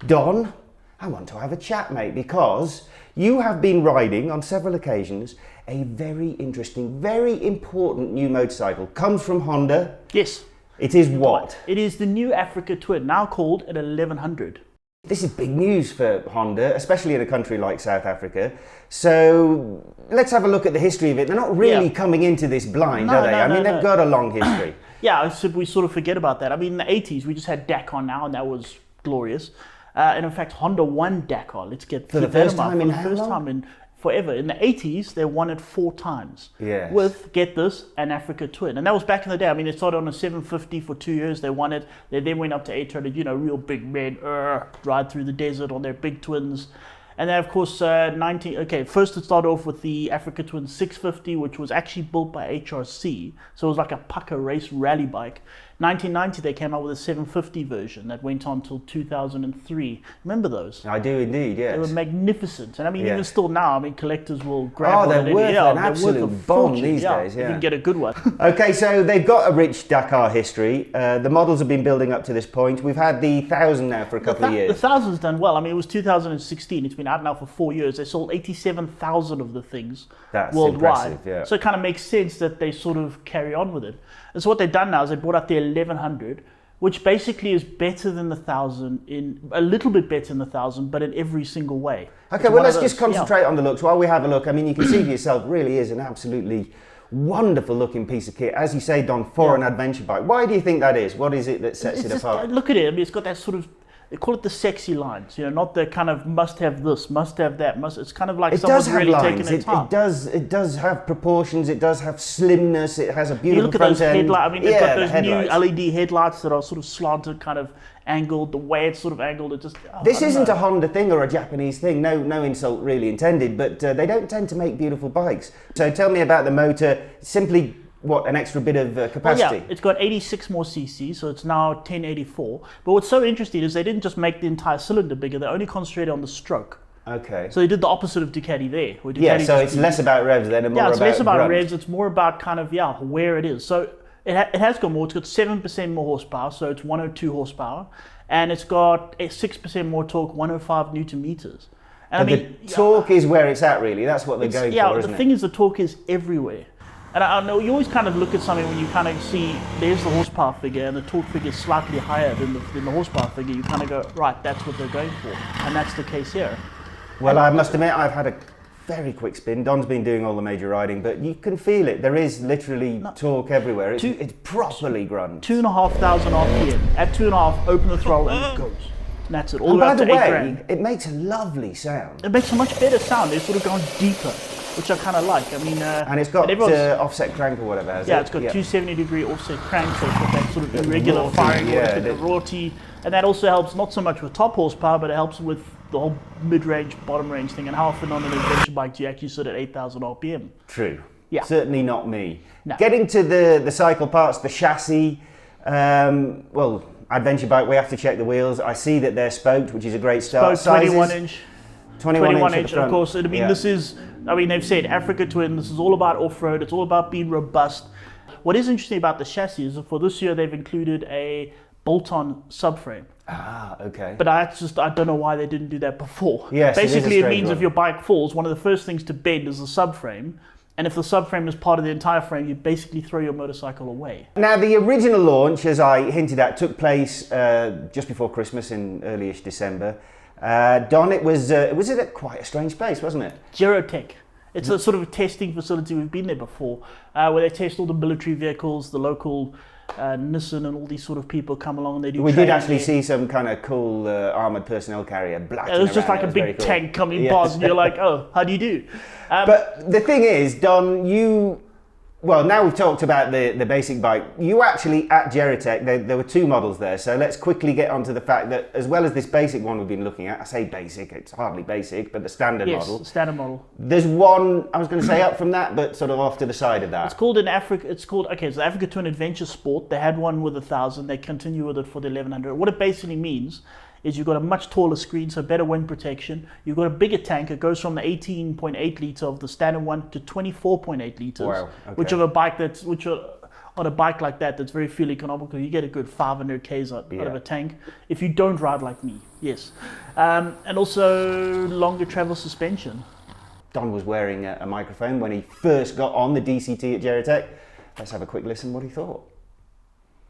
Don, I want to have a chat, mate, because you have been riding on several occasions a very interesting, very important new motorcycle. Comes from Honda. Yes. It is what? It is the new Africa Twin, now called an 1100. This is big news for Honda, especially in a country like South Africa. So let's have a look at the history of it. They're not really coming into this blind, are they? I mean, they've got a long history. Yeah, so we sort of forget about that. I mean, in the 80s, we just had Dakar now, and that was glorious. And in fact, Honda won Dakar. Let's get for the first time in how long? First time in forever. In the 80s, they won it 4 times. Yes. With, get this, an Africa Twin. And that was back in the day. I mean, they started on a 750 for 2 years. They won it. They then went up to 800, real big men, ride through the desert on their big twins. And then, of course, first it started off with the Africa Twin 650, which was actually built by HRC. So it was like a pucker race rally bike. 1990, they came out with a 750 version that went on till 2003. Remember those? I do indeed, yes. They were magnificent. And I mean, even still now, I mean, collectors will grab one. Oh, they're worth an absolute bomb these days, You can get a good one. Okay, so they've got a rich Dakar history. The models have been building up to this point. We've had the 1000 now for a couple of years. The 1000's done well. I mean, it was 2016. It's been out now for 4 years. They sold 87,000 of the things worldwide. Impressive, yeah. So it kind of makes sense that they sort of carry on with it. And so what they've done now is they brought out the 1100, which basically is better than the 1000, a little bit better than the 1000, but in every single way. Okay, well, let's just concentrate on the looks while we have a look. I mean, you can see for yourself, really is an absolutely wonderful looking piece of kit. As you say, Don, for an adventure bike. Why do you think that is? What is it that sets it apart? Look at it. I mean, it's got that sort of, they call it the sexy lines, not the kind of must have this, must have that. It's kind of like someone's really taken their time. It does have proportions. It does have slimness. It has a beautiful you look at front those end. Headlights. I mean, they've got those new headlights. LED headlights that are sort of slanted, kind of angled. The way it's sort of angled, it just. This isn't a Honda thing or a Japanese thing. No insult really intended. But they don't tend to make beautiful bikes. So tell me about the motor. Simply. What, an extra bit of capacity? Well, yeah, it's got 86 more cc, so it's now 1084. But what's so interesting is they didn't just make the entire cylinder bigger, they only concentrated on the stroke. Okay. So they did the opposite of Ducati there. So it's less about revs then and more about it's less about grunt. revs, it's more about kind of, where it is. So it has got more, it's got 7% more horsepower, so it's 102 horsepower. And it's got 6% more torque, 105 Newton meters. And the torque is where it's at really, that's what they're going for, isn't it? The thing is the torque is everywhere. And I know you always kind of look at something when you kind of see there's the horsepower figure and the torque figure is slightly higher than the horsepower figure. You kind of go, right, that's what they're going for. And that's the case here. Well, I must admit, I've had a very quick spin. Don's been doing all the major riding, but you can feel it. There is literally torque everywhere. It's properly grunt. 2,500 RPM. At 2.5, open the throttle and it goes. And that's it. All the way up to 8 grand. It makes a lovely sound. It makes a much better sound. They've sort of gone deeper, which I kind of like. I mean, and it's got offset crank or whatever, has it? It's got 270-degree offset crank, so it's got that sort of irregular firing, the rorty, and that also helps not so much with top horsepower, but it helps with the whole mid-range, bottom-range thing. And how often on an adventure bike do you actually sit at 8,000 RPM? True. Yeah. Certainly not me. No. Getting to the cycle parts, the chassis. Adventure bike, we have to check the wheels. I see that they're spoked, which is a great start. Spoke 21 inch. 21 inch, and of course, they've said Africa Twin, this is all about off-road, it's all about being robust. What is interesting about the chassis is that for this year, they've included a bolt-on subframe. Ah, okay. But I don't know why they didn't do that before. Yes, basically, it means one. if your bike falls, one of the first things to bend is the subframe. And if the subframe is part of the entire frame, you basically throw your motorcycle away. Now, the original launch, as I hinted at, took place just before Christmas in early-ish December. Don, it was at quite a strange place, wasn't it? Gerotech. It's a sort of a testing facility. We've been there before, where they test all the military vehicles, the local Nissan and all these sort of people come along and they do. We did actually see some kind of cool armoured personnel carrier blacking it was just around. like a big tank coming past and you're like, oh, how do you do? But the thing is, Don, now we've talked about the basic bike. You actually, at Gerotech, there were 2 models there. So let's quickly get onto the fact that as well as this basic one we've been looking at, I say basic, it's hardly basic, but the standard model. Yes, the standard model. There's one, I was going to say up from that, but sort of off to the side of that. It's called the Africa Twin Adventure Sport. They had one with 1,000. They continue with it for the 1,100. What it basically means is you've got a much taller screen, so better wind protection. You've got a bigger tank. It goes from the 18.8 litre of the standard one to 24.8 litres. Wow, okay. Which of a bike which on a bike like that that's very fuel economical, you get a good 500 k's out Yeah. of a tank. If you don't ride like me, yes. And also longer travel suspension. Don was wearing a microphone when he first got on the DCT at Geritech. Let's have a quick listen what he thought.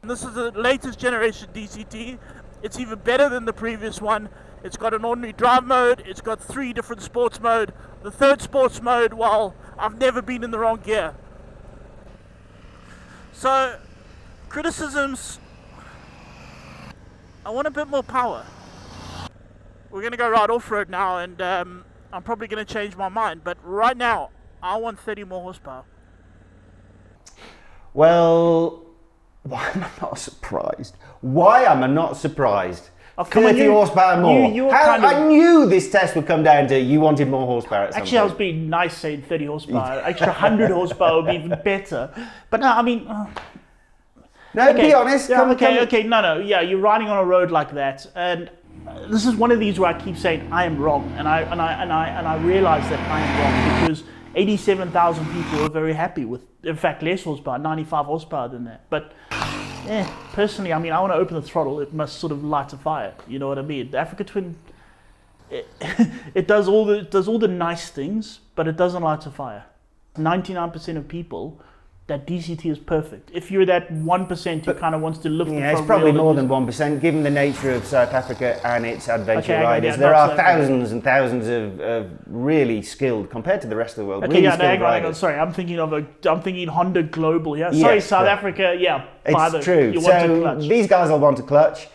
This is the latest generation DCT. It's even better than the previous one. It's got an ordinary drive mode. It's got 3 different sports mode. The third sports mode, well, I've never been in the wrong gear. So, criticisms, I want a bit more power. We're going to go ride off-road now, and I'm probably going to change my mind. But right now, I want 30 more horsepower. Well, why am I not surprised? Why am I not surprised? Oh, come on, 30 horsepower more. you were How, kind of- I knew this test would come down to you wanted more horsepower at some Actually, I was point. being nice saying 30 horsepower. Extra 100 horsepower would be even better. But no, I mean... No, be honest. Yeah, come, okay, no, yeah, you're riding on a road like that, and this is one of these where I keep saying I am wrong, and I realize that I am wrong because 87,000 people are very happy with, in fact, less horsepower, 95 horsepower than that. But personally, I mean, I want to open the throttle. It must sort of light a fire. You know what I mean? The Africa Twin, it does all the nice things, but it doesn't light a fire. 99% of people, that DCT is perfect. If you're that 1% who kind of wants to lift the Yeah, it's front probably wheel more and than 1%, given the nature of South Africa and its adventure Okay, hang on, riders. yeah, There not are South Africa. thousands and thousands of really skilled, compared to the rest of the world, Okay, really yeah, no, skilled hang on. riders. Sorry, I'm thinking Honda Global. Yeah, sorry, Yes, South but Africa. Yeah, It's true. You want to So clutch. these guys will want a clutch.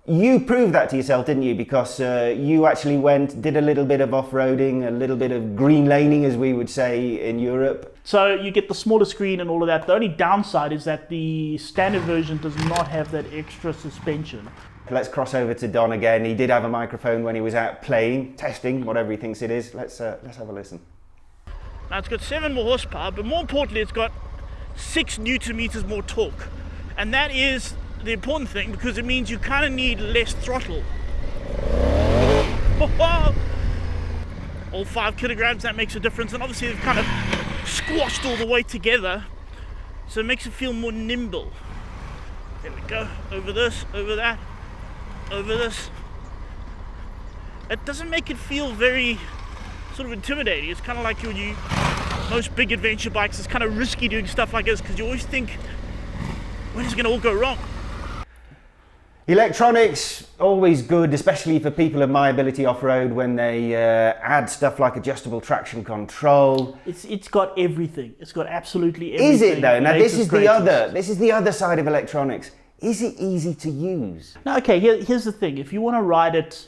You proved that to yourself, didn't you? Because you actually did a little bit of off-roading, a little bit of green laning, as we would say in Europe. So you get the smaller screen and all of that. The only downside is that the standard version does not have that extra suspension. Let's cross over to Don again. He did have a microphone when he was out playing, testing, whatever he thinks it is. Let's have a listen. Now it's got 7 more horsepower, but more importantly, it's got 6 Newton meters more torque. And that is the important thing because it means you kind of need less throttle. All 5 kilograms, that makes a difference. And obviously they've kind of squashed all the weight together, so it makes it feel more nimble. There we go, over this, over that, over this. It doesn't make it feel very sort of intimidating. It's kind of like most big adventure bikes, it's kind of risky doing stuff like this because you always think, when is it going to all go wrong? Electronics, always good, especially for people of my ability off-road when they add stuff like adjustable traction control. It's got everything. It's got absolutely everything. Is it though? Now this is Latest, this is the other side of electronics. Is it easy to use? Now, okay, here's the thing. If you want to ride it,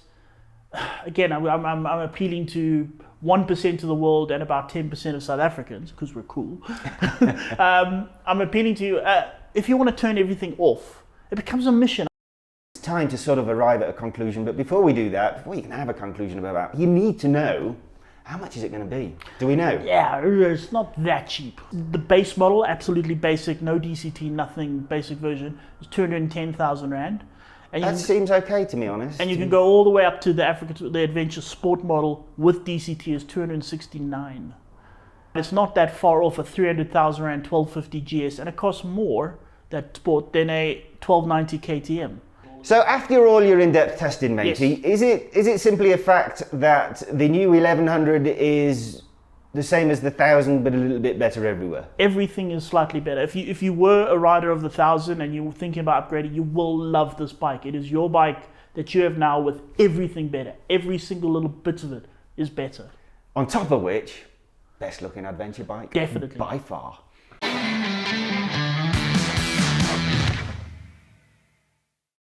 again, I'm appealing to 1% of the world and about 10% of South Africans because we're cool. I'm appealing to if you want to turn everything off, it becomes a mission. It's time to sort of arrive at a conclusion, but before we do that, before you can have a conclusion about that, you need to know how much is it going to be? Do we know? Yeah, it's not that cheap. The base model, absolutely basic, no DCT, nothing, basic version, is 210,000 Rand. And That seems okay to me, honest. and you can go all the way up to the Adventure Sport model with DCT is 269. It's not that far off a 300,000 Rand 1250 GS, and it costs more, that Sport, than a 1290 KTM. So after all your in-depth testing, matey, Yes. is it simply a fact that the new 1100 is the same as the 1000 but a little bit better everywhere? Everything is slightly better. If you were a rider of the 1000 and you were thinking about upgrading, you will love this bike. It is your bike that you have now with everything better. Every single little bit of it is better. On top of which, best looking adventure bike. Definitely. By far.